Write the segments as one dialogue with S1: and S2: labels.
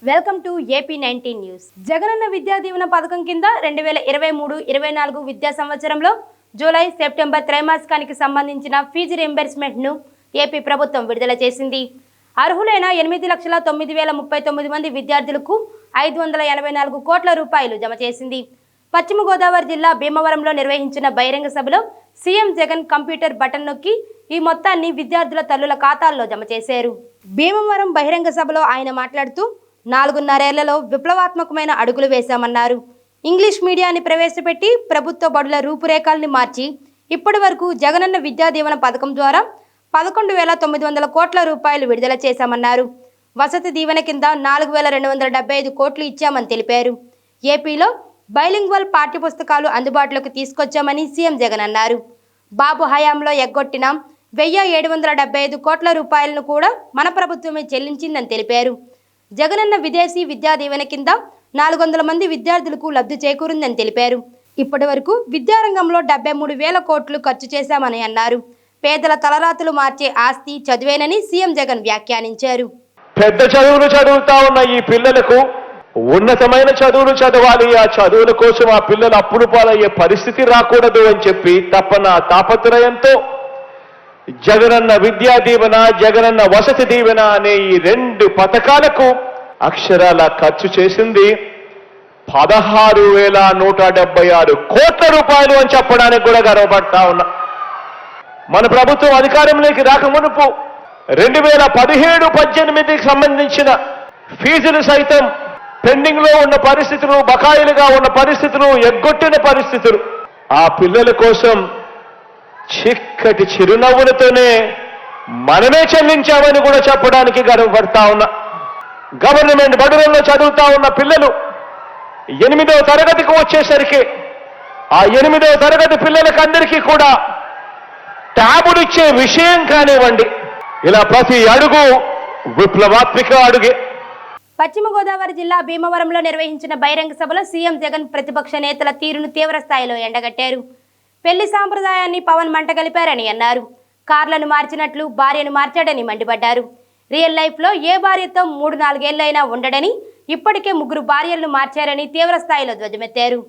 S1: Welcome to ఏపీ19 news. Jagananna Vidya Deevena పథకం కింద 2023-24 విద్యా సంవత్సరంలో జూలై సెప్టెంబర్ త్రైమాసికానికి సంబంధించిన ఫీజు రీయింబర్స్మెంట్ ను ఏపీ ప్రభుత్వం విడుదల చేసింది. అర్హులైన 8,09,039 మంది విద్యార్థులకు 584 కోట్ల రూపాయలు జమ చేసింది. పశ్చిమ గోదావరి జిల్లా భీమవరంలో నిర్వహించిన బహిరంగ సభలో సీఎం జగన్ కంప్యూటర్ బటన్ నొక్కి ఈ మొత్తాన్ని విద్యార్థుల తల్లుల ఖాతాల్లో జమ చేశారు. భీమవరం బహిరంగ సభలో ఆయన మాట్లాడుతూ 4.5 ఏళ్లలో విప్లవాత్మకమైన అడుగులు వేశామన్నారు. ఇంగ్లీష్ మీడియాన్ని ప్రవేశపెట్టి ప్రభుత్వ బడుల రూపురేఖల్ని మార్చి ఇప్పటి వరకు జగనన్న విద్యా దీవెన పథకం ద్వారా 11,900 కోట్ల రూపాయలు విడుదల చేశామన్నారు. వసతి దీవెన కింద 4,275 కోట్లు ఇచ్చామని తెలిపారు. ఏపీలో బైలింగ్వల్ పాఠ్యపుస్తకాలు అందుబాటులోకి తీసుకొచ్చామని సీఎం జగన్ అన్నారు. బాబు హయాంలో ఎగ్గొట్టిన 1,775 కోట్ల రూపాయలను కూడా మన ప్రభుత్వమే చెల్లించిందని తెలిపారు. జగనన్న విదేశీ విద్యా దీవెన కింద 400 మంది విద్యార్థులకు లబ్ధి చేకూరిందని తెలిపారు. ఇప్పటి వరకు విద్యారంగంలో 73,000 కోట్లు ఖర్చు చేశామని అన్నారు. పేదల తలరాతులు మార్చే ఆస్తి చదువేనని సీఎం జగన్ వ్యాఖ్యానించారు.
S2: పెద్ద చదువులు చదువుతా ఉన్న ఈ పిల్లలకు ఉన్నతమైన చదువులు చదవాలి, ఆ చదువుల కోసం ఆ పిల్లలు అప్పులు పాలయ్యే పరిస్థితి రాకూడదు అని చెప్పి తాపత్రయంతో జగనన్న విద్యా దీవెన, జగనన్న వసతి దీవెన అనే ఈ 2 పథకాలకు అక్షరాల ఖర్చు చేసింది 16,176 కోట్ల రూపాయలు అని చెప్పడానికి కూడా గర్వపడతా ఉన్నా. మన ప్రభుత్వం అధికారంలోకి రాకమునుపు 2017-18కి సంబంధించిన ఫీజులు సైతం పెండింగ్ లో ఉన్న పరిస్థితులు, బకాయిలుగా ఉన్న పరిస్థితులు, ఎగ్గొట్టిన పరిస్థితులు ఆ పిల్లల కోసం చిక్కటి చిరునవ్వులతోనే మనమే చెల్లించామని కూడా చెప్పడానికి గర్వపడతా ఉన్నా. గవర్నమెంట్ బడులలో చదువుతా ఉన్న పిల్లలు 8వ తరగతికి వచ్చేసరికి ఆ 8వ తరగతి పిల్లలకి అందరికీ కూడా ట్యాబులు ఇచ్చే విషయం కానివ్వండి, ఇలా ప్రతి అడుగు విప్లవాత్మక అడుగే.
S1: పశ్చిమ గోదావరి జిల్లా భీమవరంలో నిర్వహించిన బహిరంగ సభలో సీఎం జగన్ ప్రతిపక్ష నేతల తీరును తీవ్ర స్థాయిలో ఎండగట్టారు. పెళ్లి సాంప్రదాయాన్ని పవన్ మంటగలిపారని అన్నారు. కార్లను మార్చినట్లు భార్యను మార్చాడని మండిపడ్డారు. రియల్ లైఫ్ లో ఏ భార్యతో 3-4 ఏళ్లైనా ఉండడని, ఇప్పటికే 3 భార్యలను మార్చారని తీవ్ర స్థాయిలో ధ్వజమెత్తారు.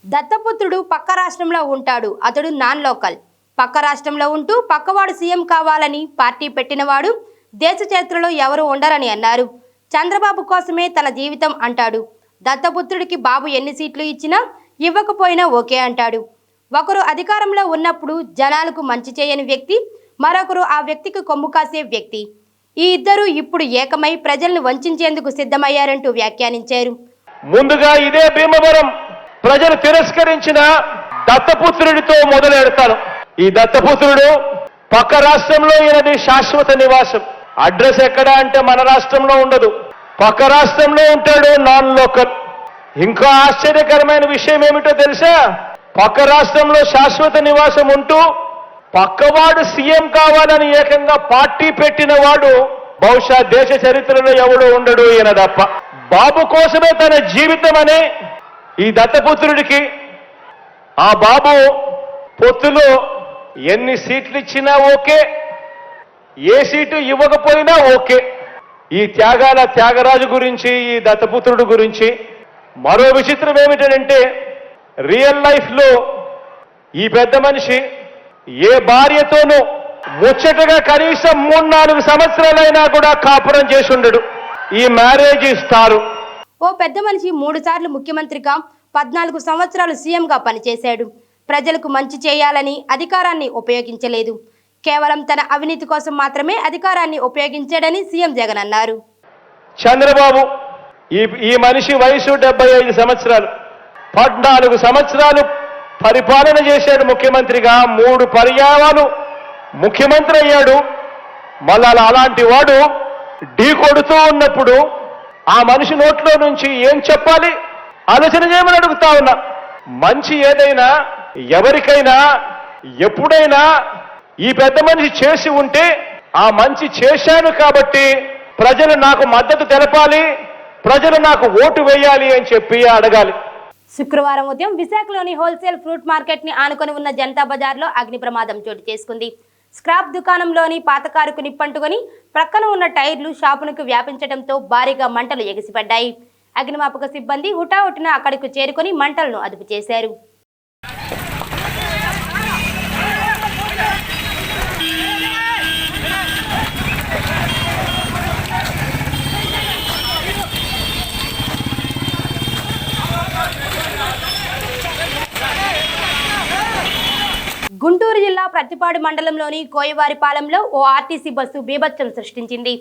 S1: దత్తపుత్రుడు పక్క రాష్ట్రంలో ఉంటాడు, అతడు నాన్ లోకల్. పక్క రాష్ట్రంలో ఉంటూ పక్కవాడు సీఎం కావాలని పార్టీ పెట్టినవాడు దేశ చరిత్రలో ఎవరు ఉండరని అన్నారు. చంద్రబాబు కోసమే తన జీవితం అంటాడు. దత్తపుత్రుడికి బాబు ఎన్ని సీట్లు ఇచ్చినా ఇవ్వకపోయినా ఓకే అంటాడు. ఒకరు అధికారంలో ఉన్నప్పుడు జనాలకు మంచి చేయని వ్యక్తి, మరొకరు ఆ వ్యక్తికి కొమ్ము కాసే వ్యక్తి. ఈ ఇద్దరు ఇప్పుడు ఏకమై ప్రజలను వంచేందుకు సిద్ధమయ్యారంటూ వ్యాఖ్యానించారు.
S2: ముందుగా ఇదే భీమవరం ప్రజలు తిరస్కరించిన దత్తపుత్రుడితో మొదలెడతాను. ఈ దత్తపుత్రుడు పక్క రాష్ట్రంలో ఈయనది శాశ్వత నివాసం. అడ్రస్ ఎక్కడ అంటే మన రాష్ట్రంలో ఉండదు, పక్క రాష్ట్రంలో ఉంటాడు, నాన్ లోకల్. ఇంకా ఆశ్చర్యకరమైన విషయం ఏమిటో తెలుసా? పక్క రాష్ట్రంలో శాశ్వత నివాసం ఉంటూ పక్కవాడు సీఎం కావాలని ఏకంగా పార్టీ పెట్టిన వాడు బహుశా దేశ చరిత్రలో ఎవడు ఉండడు ఈయన తప్ప. బాబు కోసమే తన జీవితం అనే ఈ దత్తపుత్రుడికి ఆ బాబు పొత్తులో ఎన్ని సీట్లు ఇచ్చినా ఓకే, ఏ సీటు ఇవ్వకపోయినా ఓకే. ఈ త్యాగరాజు గురించి, ఈ దత్తపుత్రుడు గురించి మరో విచిత్రం ఏమిటంటే, రియల్ లైఫ్ లో ఈ పెద్ద మనిషి ఏ భార్యతోనూ ముచ్చటగా కనీసం 3-4 సంవత్సరాలైనా కూడా కాపురం చేసి ఉండడు. ఈ మ్యారేజ్ ఇస్తారు.
S1: ఓ పెద్ద మనిషి 3 సార్లు ముఖ్యమంత్రిగా 14 సంవత్సరాలు సీఎంగా పనిచేశాడు. ప్రజలకు మంచి చేయాలని అధికారాన్ని ఉపయోగించలేదు. కేవలం తన అవినీతి కోసం మాత్రమే అధికారాన్ని ఉపయోగించాడని సీఎం జగన్ అన్నారు.
S2: చంద్రబాబు ఈ మనిషి వయసు 75 సంవత్సరాలు, 14 సంవత్సరాలు పరిపాలన చేశాడు ముఖ్యమంత్రిగా. 3 పర్యాయాలు ముఖ్యమంత్రి అయ్యాడు. మళ్ళా అలాంటి వాడు ఢీ కొడుతూ ఉన్నప్పుడు ఆ మనిషి నోట్లో నుంచి ఏం చెప్పాలి ఆలోచన చేయమని అడుగుతా ఉన్నా. మంచి ఏదైనా ఎవరికైనా ఎప్పుడైనా ఈ పెద్ద మనిషి చేసి ఉంటే ఆ మంచి చేశాను కాబట్టి ప్రజలు నాకు మద్దతు తెలపాలి, ప్రజలు నాకు ఓటు వేయాలి అని చెప్పి అడగాలి.
S1: శుక్రవారం ఉదయం విశాఖలోని హోల్సేల్ ఫ్రూట్ మార్కెట్ ని ఆనుకొని ఉన్న జనతా బజార్లో అగ్ని ప్రమాదం చోటు చేసుకుంది. స్క్రాప్ దుకాణంలోని పాత కారుకు నిప్పంటుకొని ప్రక్కన ఉన్న టైర్లు షాపునకు వ్యాపించడంతో భారీగా మంటలు ఎగిసిపడ్డాయి. అగ్నిమాపక సిబ్బంది హుటాహుటిన అక్కడికి చేరుకొని మంటలను అదుపు చేశారు. గుంటూరు జిల్లా ప్రత్తిపాడు మండలంలోని కోయవారిపాలెంలో ఓ ఆర్టీసీ బస్సు బీభత్సం సృష్టించింది.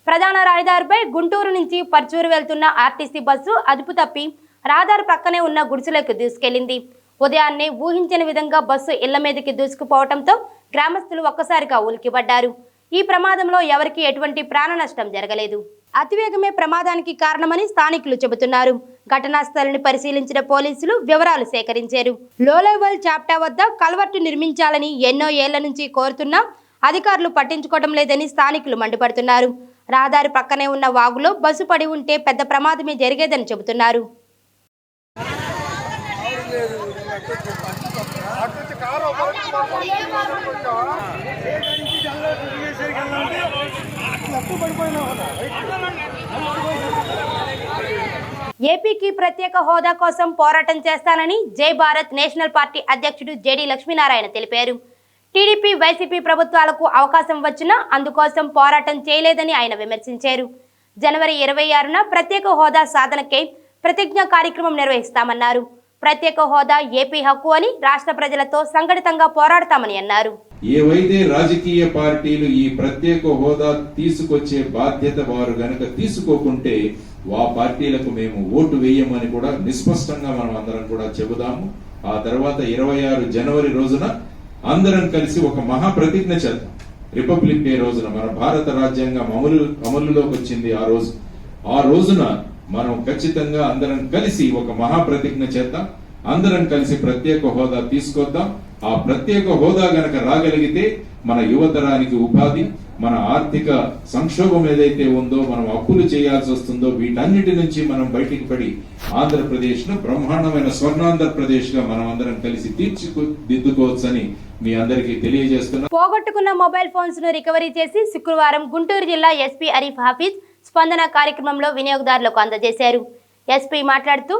S1: ప్రధాన రహదారిపై గుంటూరు నుంచి పర్చూరు వెళ్తున్న ఆర్టీసీ బస్సు అదుపు తప్పి రహదారి ప్రక్కనే ఉన్న గుడిసెలకు దూసుకెళ్లింది. ఉదయాన్నే ఊహించని విధంగా బస్సు ఇళ్ల మీదకి దూసుకుపోవడంతో గ్రామస్తులు ఒక్కసారిగా ఉలిక్కిపడ్డారు. ఈ ప్రమాదంలో ఎవరికీ ఎటువంటి ప్రాణ నష్టం జరగలేదు. అతివేగమే ప్రమాదానికి కారణమని స్థానికులు చెబుతున్నారు. ఘటనా స్థలిని పరిశీలించిన పోలీసులు వివరాలు సేకరించారు. లో లెవెల్ చాప్టా వద్ద కల్వర్టు నిర్మించాలని ఎన్నో ఏళ్ల నుంచి కోరుతున్నా అధికారులు పట్టించుకోవడం లేదని స్థానికులు మండిపడుతున్నారు. రహదారి పక్కనే ఉన్న వాగులో బస్సు పడి ఉంటే పెద్ద ప్రమాదమే జరిగేదని చెబుతున్నారు. ఏపీకి ప్రత్యేక హోదా కోసం పోరాటం చేస్తానని జై భారత్ నేషనల్ పార్టీ అధ్యక్షుడు జేడీ లక్ష్మీనారాయణ తెలిపారు. టీడీపీ వైసీపీ ప్రభుత్వాలకు అవకాశం వచ్చినా అందుకోసం పోరాటం చేయలేదని ఆయన విమర్శించారు. జనవరి 26న ప్రత్యేక హోదా సాధనకై ప్రతిజ్ఞ కార్యక్రమం నిర్వహిస్తామన్నారు. ప్రత్యేక హోదా ఏపీ హక్కు అని రాష్ట్ర ప్రజలతో సంఘటితంగా పోరాడతామని అన్నారు.
S3: ఏవైతే రాజకీయ పార్టీలు ఈ ప్రత్యేక హోదా తీసుకొచ్చే బాధ్యత వారు గనక తీసుకోకుంటే ఆ పార్టీలకు మేము ఓటు వేయమని కూడా నిస్పష్టంగా మనం అందరం కూడా చెబుదాము. ఆ తర్వాత 26 జనవరి రోజున అందరం కలిసి ఒక మహా ప్రతిజ్ఞ చేద్దాం. రిపబ్లిక్ డే రోజున మన భారత రాజ్యాంగం అమలులోకి వచ్చింది. ఆ రోజున మనం ఖచ్చితంగా అందరం కలిసి ఒక మహా ప్రతిజ్ఞ చేద్దాం. అందరం కలిసి ప్రత్యేక హోదా తీసుకొద్దాం. ఆ ప్రత్యేక హోదా గనక రాగలిగితే మన యువతరానికి ఉపాధి, మన ఆర్థిక సంక్షోభం ఏదైతే ఉందో, మనం అప్పులు చేయాల్సి వస్తుందో, వీటన్నిటి నుంచి మనం బయటికి పడి ఆంధ్రప్రదేశ్ ను బ్రహ్మాండమైన స్వర్ణాంధ్రప్రదేశ్ గా మనం అందరం కలిసి తీర్చిదిద్దుకోవచ్చని మీ అందరికీ తెలియజేస్తున్నాం.
S1: పోగొట్టుకున్న మొబైల్ ఫోన్స్ ను రికవరీ చేసి శుక్రవారం గుంటూరు జిల్లా ఎస్పీ అరీఫ్ హాఫీజ్ స్పందన కార్యక్రమంలో వినియోగదారులకు అందజేశారు. ఎస్పీ మాట్లాడుతూ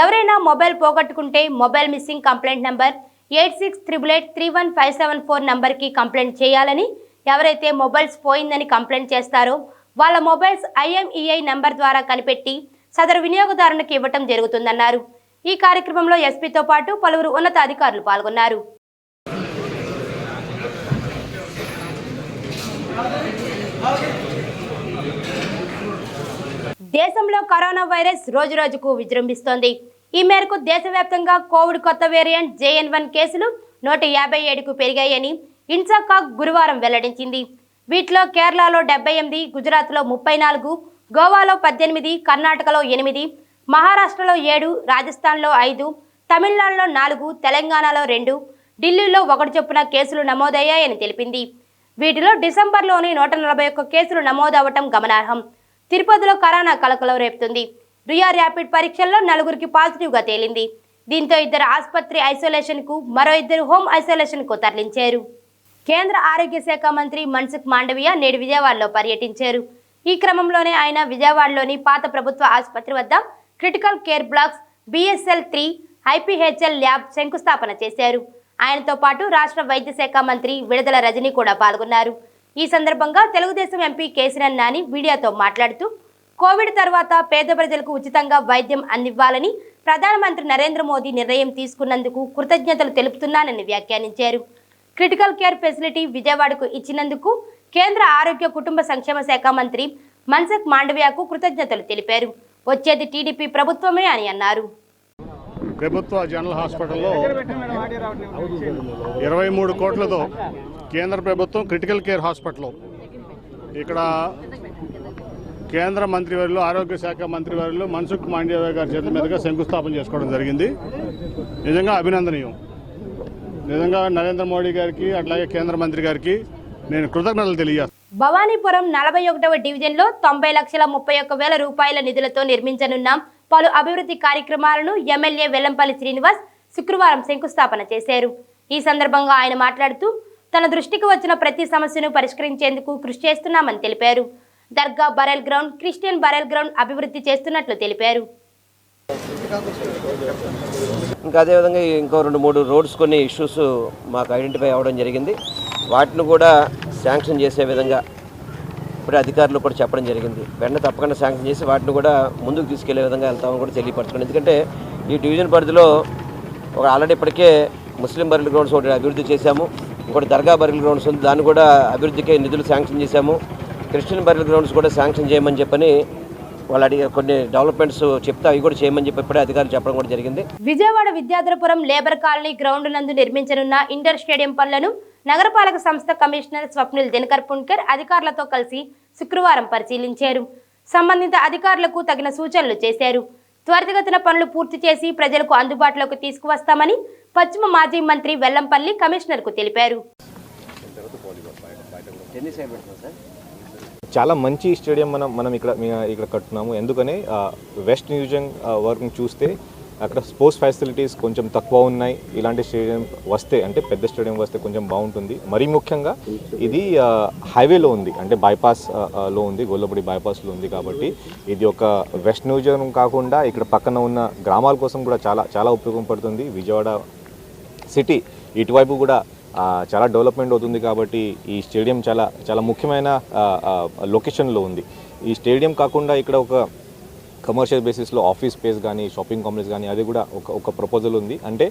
S1: ఎవరైనా మొబైల్ పోగొట్టుకుంటే మొబైల్ మిస్సింగ్ కంప్లైంట్ నంబర్ 8688315574 నంబర్కి కంప్లైంట్ చేయాలని, ఎవరైతే మొబైల్స్ పోయిందని కంప్లైంట్ చేస్తారో వాళ్ళ మొబైల్స్ IMEI నంబర్ ద్వారా కనిపెట్టి సదరు వినియోగదారునికి ఇవ్వటం జరుగుతుందన్నారు. ఈ కార్యక్రమంలో ఎస్పీతో పాటు పలువురు ఉన్నతాధికారులు పాల్గొన్నారు. దేశంలో కరోనా వైరస్ రోజురోజుకు విజృంభిస్తోంది. ఈ మేరకు దేశవ్యాప్తంగా కోవిడ్ కొత్త వేరియంట్ JN1 కేసులు 157కు పెరిగాయని ఇన్సాకాక్ గురువారం వెల్లడించింది. వీటిలో కేరళలో 78, గుజరాత్లో 34, గోవాలో 18, కర్ణాటకలో 8, మహారాష్ట్రలో 7, రాజస్థాన్లో 5, తమిళనాడులో 4, తెలంగాణలో 2, ఢిల్లీలో 1 చొప్పున కేసులు నమోదయ్యాయని తెలిపింది. వీటిలో డిసెంబర్లోని 141 కేసులు నమోదవటం గమనార్హం. తిరుపతిలో కరోనా కలకలం రేపుతుంది. రియా ర్యాపిడ్ పరీక్షల్లో 4కి పాజిటివ్గా తేలింది. దీంతో 2 ఆసుపత్రి ఐసోలేషన్కు, మరో 2 హోమ్ ఐసోలేషన్కు తరలించారు. కేంద్ర ఆరోగ్య శాఖ మంత్రి మన్సుఖ్ మాండవీయ నేడు విజయవాడలో పర్యటించారు. ఈ క్రమంలోనే ఆయన విజయవాడలోని పాత ప్రభుత్వ ఆసుపత్రి వద్ద critical care blocks BSL-3 IPHL lab శంకుస్థాపన చేశారు. ఆయనతో పాటు రాష్ట్ర వైద్య శాఖ మంత్రి విడుదల రజని కూడా పాల్గొన్నారు. ఈ సందర్భంగా తెలుగుదేశం ఎంపీ కేశినేని నాని మీడియాతో మాట్లాడుతూ కోవిడ్ తర్వాత పేద ప్రజలకు ఉచితంగా వైద్యం అందివ్వాలని ప్రధానమంత్రి నరేంద్ర మోదీ నిర్ణయం తీసుకున్నందుకు కృతజ్ఞతలు తెలుపుతున్నానని వ్యాఖ్యానించారు. క్రిటికల్ కేర్ ఫెసిలిటీ విజయవాడకు ఇచ్చినందుకు కేంద్ర ఆరోగ్య కుటుంబ సంక్షేమ శాఖ మంత్రి మన్సుఖ్ మాండవీయకు కృతజ్ఞతలు తెలిపారు. వచ్చేది టీడీపీ ప్రభుత్వమే అని అన్నారు.
S4: ప్రభుత్వ జనరల్ హాస్పిటల్లో 23 కోట్లతో కేంద్ర ప్రభుత్వం క్రిటికల్ కేర్ హాస్పిటల్ ఇక్కడ కేంద్ర మంత్రివర్యులు ఆరోగ్య శాఖ మంత్రివర్యులు మన్సుఖ్ మాండవీయ గారి చేతుల మీదుగా శంకుస్థాపన చేసుకోవడం జరిగింది. నిజంగా అభినందనీయం. నిజంగా నరేంద్ర మోడీ గారికి అట్లాగే కేంద్ర మంత్రి గారికి నేను కృతజ్ఞతలు తెలియజేస్తాను.
S1: భవానీపురం 41వ డివిజన్లో 90,31,000 రూపాయల నిధులతో నిర్మించనున్న పలు అభివృద్ధి కార్యక్రమాలను ఎమ్మెల్యే వెల్లంపల్లి శ్రీనివాస్ శుక్రవారం శంకుస్థాపన చేశారు. ఈ సందర్భంగా ఆయన మాట్లాడుతూ తన దృష్టికి వచ్చిన ప్రతి సమస్యను పరిష్కరించేందుకు కృషి చేస్తున్నామని తెలిపారు. దర్గా బరెల్ గ్రౌండ్, క్రిస్టియన్ బరెల్ గ్రౌండ్ అభివృద్ధి చేస్తున్నట్లు తెలిపారు.
S5: ఇంకా అదేవిధంగా ఇంకో 2-3 రోడ్స్ కొన్ని ఇష్యూస్ మాకు ఐడెంటిఫై అవ్వడం జరిగింది. వాటిని కూడా శాంక్షన్ చేసే విధంగా ఇప్పుడే అధికారులు కూడా చెప్పడం జరిగింది. వెంటనే తప్పకుండా శాంక్షన్ చేసి వాటిని కూడా ముందుకు తీసుకెళ్లే విధంగా వెళ్తామని కూడా తెలియపరచుకోండి. ఎందుకంటే ఈ డివిజన్ పరిధిలో ఆల్రెడీ ఇప్పటికే ముస్లిం బరిల్ గ్రౌండ్స్ ఒకటి అభివృద్ధి చేశాము. ఇంకోటి దర్గా బరిల్ గ్రౌండ్స్ ఉంది, దాన్ని కూడా అభివృద్ధికి నిధులు శాంక్షన్ చేశాము. క్రిస్టియన్ బరిల్ గ్రౌండ్స్ కూడా శాంక్షన్ చేయమని చెప్పని వాళ్ళు అడిగే కొన్ని డెవలప్మెంట్స్ చెప్తే అవి కూడా చేయమని చెప్పి ఇప్పుడే అధికారులు చెప్పడం కూడా జరిగింది.
S1: Vijayawada Vidyadharapuram labour colony ground నందు నిర్మించనున్న ఇండోర్ స్టేడియం పనులను నగరపాలక సంస్థ కమిషనర్ స్వప్నిల్ దినకర్ పుణ్కర్ అధికారులతో కలిసి శుక్రవారం పరిశీలించారు. సంబంధిత అధికారులకు తగిన సూచనలు చేశారు. త్వరితగతిన పనులు పూర్తి చేసి ప్రజలకు అందుబాటులోకి తీసుకువస్తామని పశ్చిమ మాజీ మంత్రి వెల్లంపల్లి కమిషనర్కు తెలిపారు.
S6: చాలా మంచి స్టేడియం మనం ఇక్కడ కట్టున్నాము. ఎందుకని వెస్ట్ న్యూజన్ వర్క్ని చూస్తే అక్కడ స్పోర్ట్స్ ఫెసిలిటీస్ కొంచెం తక్కువ ఉన్నాయి. ఇలాంటి స్టేడియం వస్తే, అంటే పెద్ద స్టేడియం వస్తే కొంచెం బాగుంటుంది. మరీ ముఖ్యంగా ఇది హైవేలో ఉంది, అంటే బైపాస్లో ఉంది, గొల్లపూడి బైపాస్లో ఉంది. కాబట్టి ఇది ఒక వెస్ట్ న్యూజన్ కాకుండా ఇక్కడ పక్కన ఉన్న గ్రామాల కోసం కూడా చాలా ఉపయోగపడుతుంది. విజయవాడ సిటీ ఇటువైపు కూడా చాలా డెవలప్మెంట్ అవుతుంది. కాబట్టి ఈ స్టేడియం చాలా ముఖ్యమైన లొకేషన్లో ఉంది. ఈ స్టేడియం కాకుండా ఇక్కడ ఒక కమర్షియల్ బేసిస్లో ఆఫీస్ స్పేస్ కానీ, షాపింగ్ కాంప్లెక్స్ కానీ, అది కూడా ఒక ప్రపోజల్ ఉంది. అంటే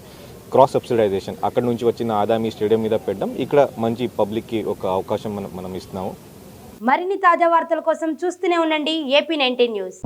S6: క్రాస్ సబ్సిడైజేషన్, అక్కడ నుంచి వచ్చిన ఆదాయం ఈ స్టేడియం మీద పెట్టడం, ఇక్కడ మంచి పబ్లిక్కి ఒక అవకాశం మనం ఇస్తున్నాము.
S1: మరిన్ని తాజా వార్తల కోసం చూస్తూనే ఉండండి AP19 న్యూస్.